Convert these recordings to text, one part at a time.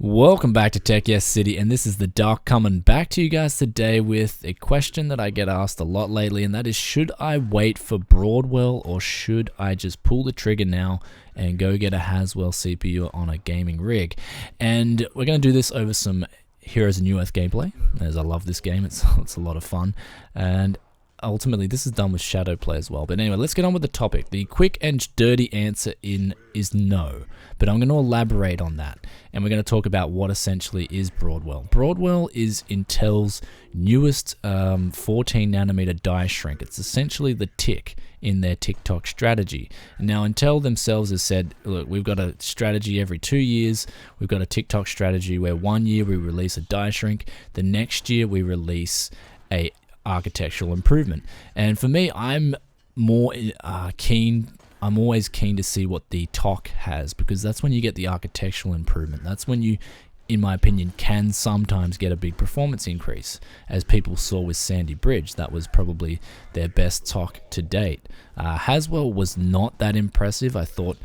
Welcome back to Tech Yes City, and this is the Doc coming back to you guys today with a question that I get asked a lot lately, and that is, should I wait for Broadwell or should I just pull the trigger now and go get a Haswell CPU on a gaming rig? And we're going to do this over some Heroes of New Earth gameplay, as I love this game. It's a lot of fun, and ultimately this is done with shadow play as well. But anyway, let's get on with the topic. The quick and dirty answer is no, but I'm going to elaborate on that, and we're going to talk about what essentially is Broadwell. Broadwell is Intel's newest 14 nanometer die shrink. It's essentially the tick in their Tick-Tock strategy. Now Intel themselves has said, look, we've got a strategy every 2 years. We've got a Tick-Tock strategy where 1 year we release a die shrink, the next year we release a architectural improvement. And for me, I'm more I'm always keen to see what the TOC has, because that's when you get the architectural improvement. That's when you, in my opinion, can sometimes get a big performance increase, as people saw with Sandy Bridge. That was probably their best TOC to date. Haswell was not that impressive. I thought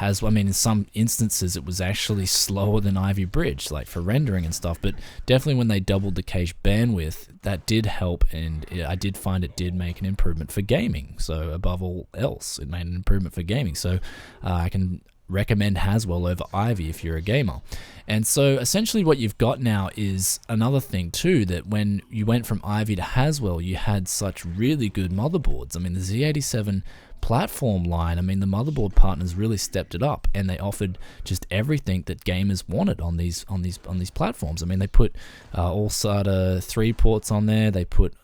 in some instances it was actually slower than Ivy Bridge, like for rendering and stuff, but definitely when they doubled the cache bandwidth, that did help, and I did find it did make an improvement for gaming. So above all else, it made an improvement for gaming. So I can recommend Haswell over Ivy if you're a gamer. And so essentially what you've got now is another thing too, that when you went from Ivy to Haswell, you had such really good motherboards. I mean, the Z87 platform line, the motherboard partners really stepped it up, and they offered just everything that gamers wanted on these platforms. They put all SATA 3 ports on there. They put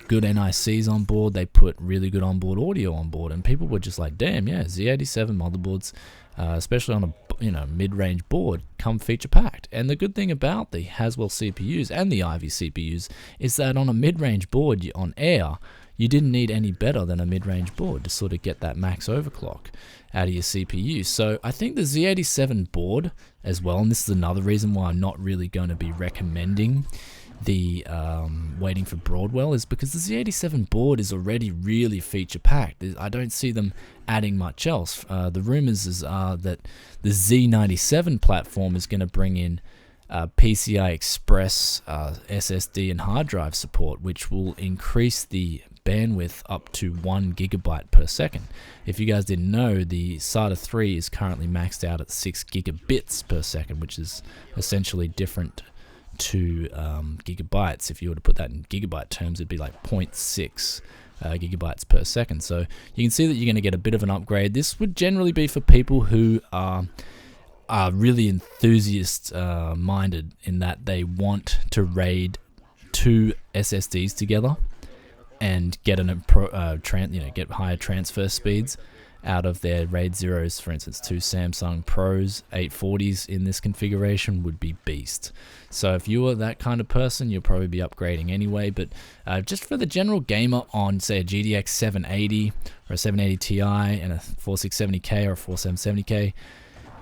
good NICs on board. They put really good onboard audio on board, and people were just like, damn, yeah, Z87 motherboards, especially on a mid-range board, come feature packed. And the good thing about the Haswell CPUs and the Ivy CPUs is that on a mid-range board on air, you didn't need any better than a mid-range board to sort of get that max overclock out of your CPU. So I think the Z87 board as well, and this is another reason why I'm not really going to be recommending the waiting for Broadwell, is because the Z87 board is already really feature-packed. I don't see them adding much else. The rumors are that the Z97 platform is going to bring in PCI Express SSD and hard drive support, which will increase the bandwidth up to 1 gigabyte per second. If you guys didn't know, the SATA 3 is currently maxed out at 6 gigabits per second, which is essentially different to gigabytes. If you were to put that in gigabyte terms, it'd be like 0.6 gigabytes per second. So you can see that you're going to get a bit of an upgrade. This would generally be for people who are really enthusiast minded, in that they want to RAID 2 SSDs together and get get higher transfer speeds out of their RAID zeros. For instance, 2 Samsung Pros 840s in this configuration would be beast. So if you are that kind of person, you'll probably be upgrading anyway. But just for the general gamer on, say, a GTX 780 or a 780 Ti and a 4670k or a 4770k,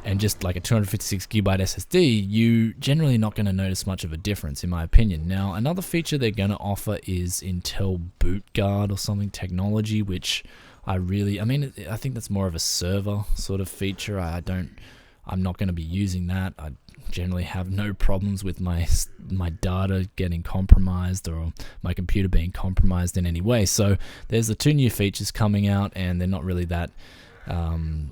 and just like a 256 gigabyte SSD, you generally not going to notice much of a difference, in my opinion. Now, another feature they're going to offer is Intel Boot Guard or something technology, which I think that's more of a server sort of feature. I'm not going to be using that. I generally have no problems with my data getting compromised or my computer being compromised in any way. So there's the 2 new features coming out, and they're not really that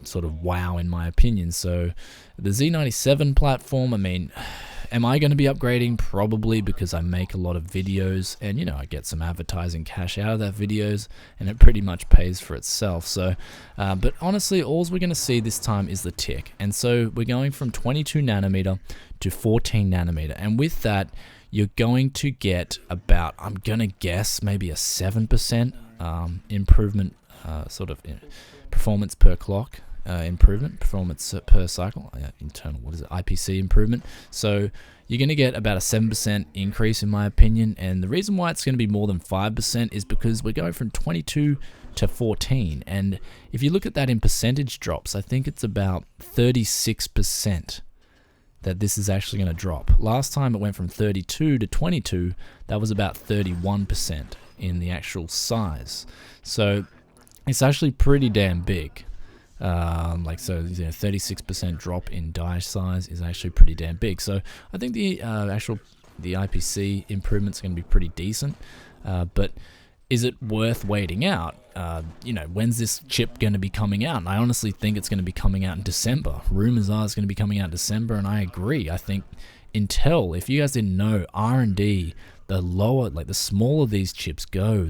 sort of wow, in my opinion. So the Z97 platform, am I going to be upgrading? Probably, because I make a lot of videos, and I get some advertising cash out of that videos, and it pretty much pays for itself. So but honestly, all we're going to see this time is the tick, and so we're going from 22 nanometer to 14 nanometer, and with that you're going to get about, I'm going to guess, maybe a 7% improvement, performance per clock improvement, performance per cycle, internal, IPC improvement. So you're going to get about a 7% increase, in my opinion, and the reason why it's going to be more than 5% is because we're going from 22 to 14, and if you look at that in percentage drops, I think it's about 36% that this is actually going to drop. Last time it went from 32 to 22, that was about 31% in the actual size. So it's actually pretty damn big. Like, so, 36% drop in die size is actually pretty damn big. So I think the IPC improvements are going to be pretty decent, but is it worth waiting out? When's this chip going to be coming out? And I honestly think it's going to be coming out in December. Rumors are it's going to be coming out in December, and I agree. I think Intel, if you guys didn't know, R&D, the lower, like the smaller these chips go,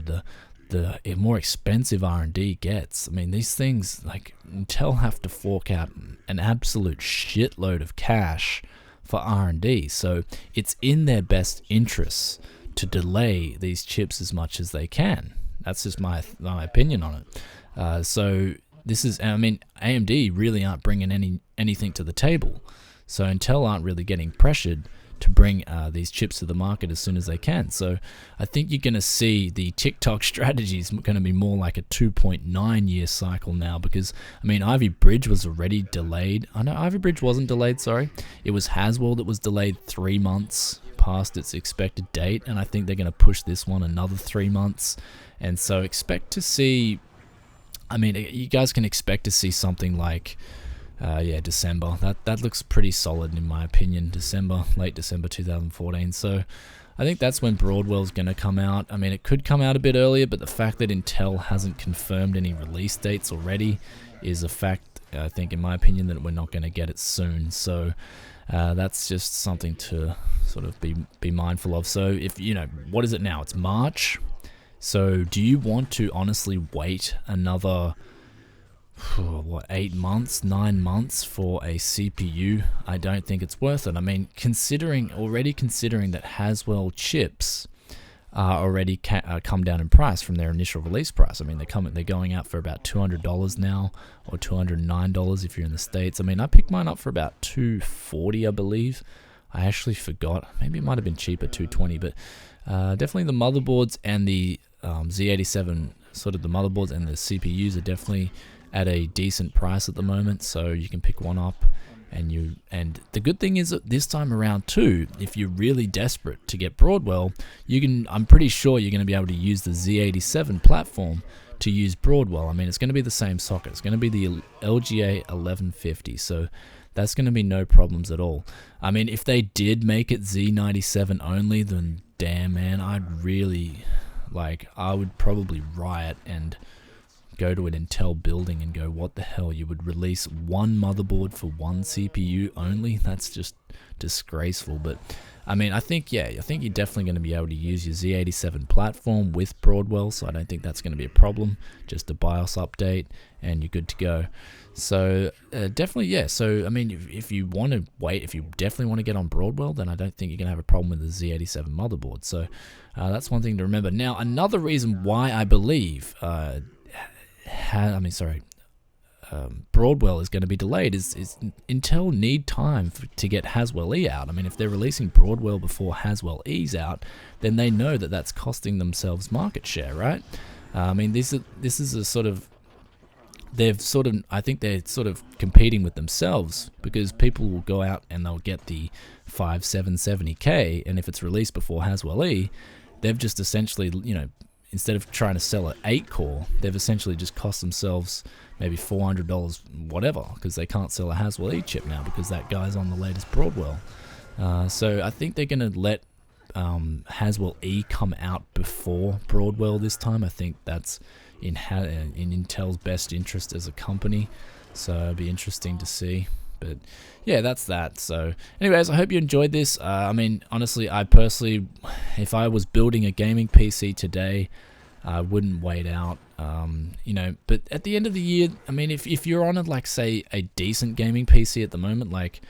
the more expensive R&D gets. I mean, these things, like, Intel have to fork out an absolute shitload of cash for R&D, so it's in their best interests to delay these chips as much as they can. That's just my opinion on it. So this is, I mean, AMD really aren't bringing anything to the table, so Intel aren't really getting pressured to bring these chips to the market as soon as they can. So I think you're going to see the Tick-Tock strategy is going to be more like a 2.9 year cycle now, because, I mean, Ivy Bridge was already delayed. I know Ivy Bridge wasn't delayed, sorry. It was Haswell that was delayed 3 months past its expected date, and I think they're going to push this one another 3 months. And so expect to see, I mean, you guys can expect to see something like December. That looks pretty solid in my opinion. Late December 2014. So I think that's when Broadwell's going to come out. I mean, it could come out a bit earlier, but the fact that Intel hasn't confirmed any release dates already is a fact, I think, in my opinion, that we're not going to get it soon. So that's just something to sort of be mindful of. So if, what is it now? It's March. So do you want to honestly wait another 8 months, 9 months for a CPU? I don't think it's worth it. I mean, considering that Haswell chips are already come down in price from their initial release price. I mean, they're going out for about $200 now, or $209 if you're in the States. I mean, I picked mine up for about $240, I believe. I actually forgot. Maybe it might have been cheaper, $220, but definitely the motherboards and the Z87, sort of the motherboards and the CPUs are definitely at a decent price at the moment, so you can pick one up. And the good thing is that this time around too, if you're really desperate to get Broadwell, I'm pretty sure you're going to be able to use the Z87 platform to use Broadwell. I mean, it's going to be the same socket. It's going to be the LGA 1150, so that's going to be no problems at all. I mean, if they did make it Z97 only, then damn, man, I would probably riot and go to an Intel building and go, what the hell, you would release one motherboard for one CPU only? That's just disgraceful. But I mean, I think you're definitely going to be able to use your Z87 platform with Broadwell, so I don't think that's going to be a problem. Just a BIOS update and you're good to go. So definitely, yeah. So I mean, if you want to wait, if you definitely want to get on Broadwell, then I don't think you're going to have a problem with the Z87 motherboard. So that's one thing to remember. Now, another reason why I believe Broadwell is going to be delayed is Intel need time to get Haswell E out. I mean, if they're releasing Broadwell before Haswell E's out, then they know that that's costing themselves market share, right? I mean, this is a sort of, I think they're sort of competing with themselves, because people will go out and they'll get the i5-5770k, and if it's released before Haswell E, they've just essentially, instead of trying to sell an 8-core, they've essentially just cost themselves maybe $400, whatever, because they can't sell a Haswell E chip now because that guy's on the latest Broadwell. So I think they're going to let Haswell E come out before Broadwell this time. I think that's in Intel's best interest as a company. So it'll be interesting to see. But yeah, that's that. So anyways, I hope you enjoyed this. I mean, honestly, I personally, if I was building a gaming PC today, I wouldn't wait out. But at the end of the year, I mean, if you're on like, say, a decent gaming PC at the moment, like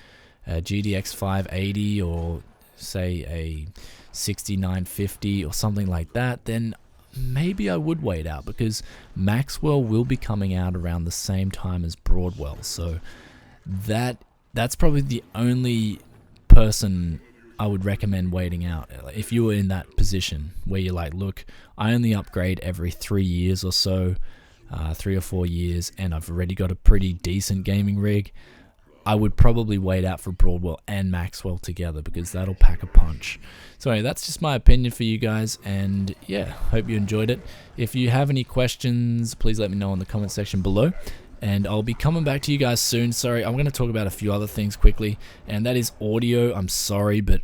a GTX 580 or say a 6950 or something like that, then maybe I would wait out, because Maxwell will be coming out around the same time as Broadwell. So that's probably the only person I would recommend waiting out. If you were in that position where you're like, look, I only upgrade every 3 years or so, 3 or 4 years, and I've already got a pretty decent gaming rig, I would probably wait out for Broadwell and Maxwell together, because that'll pack a punch. So anyway, that's just my opinion for you guys, and yeah, hope you enjoyed it. If you have any questions, please let me know in the comment section below. and I'll be coming back to you guys soon. Sorry, I'm going to talk about a few other things quickly, and that is audio. I'm sorry, but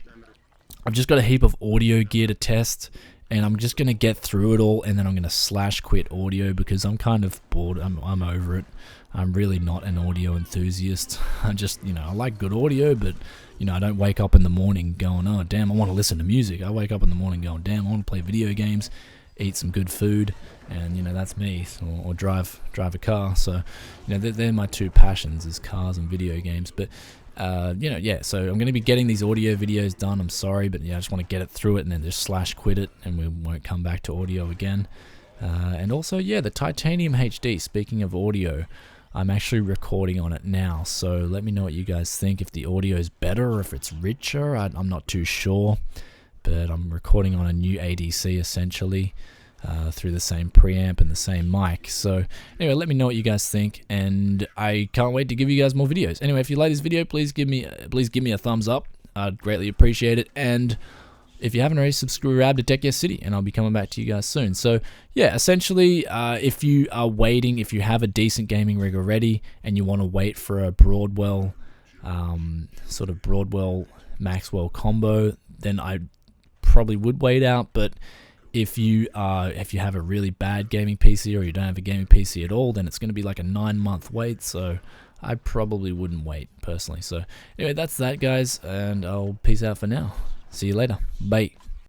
I've just got a heap of audio gear to test, and I'm just going to get through it all, and then I'm going to slash quit audio because I'm kind of bored. I'm over it. I'm really not an audio enthusiast. I just, I like good audio, but, I don't wake up in the morning going, oh, damn, I want to listen to music. I wake up in the morning going, damn, I want to play video games, eat some good food, and, that's me, or drive a car. So, they're my two passions, is cars and video games. But, yeah, so I'm going to be getting these audio videos done. I'm sorry, but, I just want to get it through it and then just slash quit it, and we won't come back to audio again. And also, yeah, the Titanium HD, speaking of audio, I'm actually recording on it now, so let me know what you guys think, if the audio is better or if it's richer. I'm not too sure, but I'm recording on a new ADC essentially, through the same preamp and the same mic. So anyway, let me know what you guys think, and I can't wait to give you guys more videos. Anyway, if you like this video, please give me a thumbs up. I'd greatly appreciate it, and if you haven't already, subscribe to Tech City, and I'll be coming back to you guys soon. So yeah, essentially, if you are waiting, if you have a decent gaming rig already and you want to wait for a Broadwell, sort of Broadwell Maxwell combo, then I probably would wait out. But if you have a really bad gaming PC, or you don't have a gaming PC at all, then it's going to be like a 9-month wait. So I probably wouldn't wait personally. So anyway, that's that, guys, and I'll peace out for now. See you later. Bye.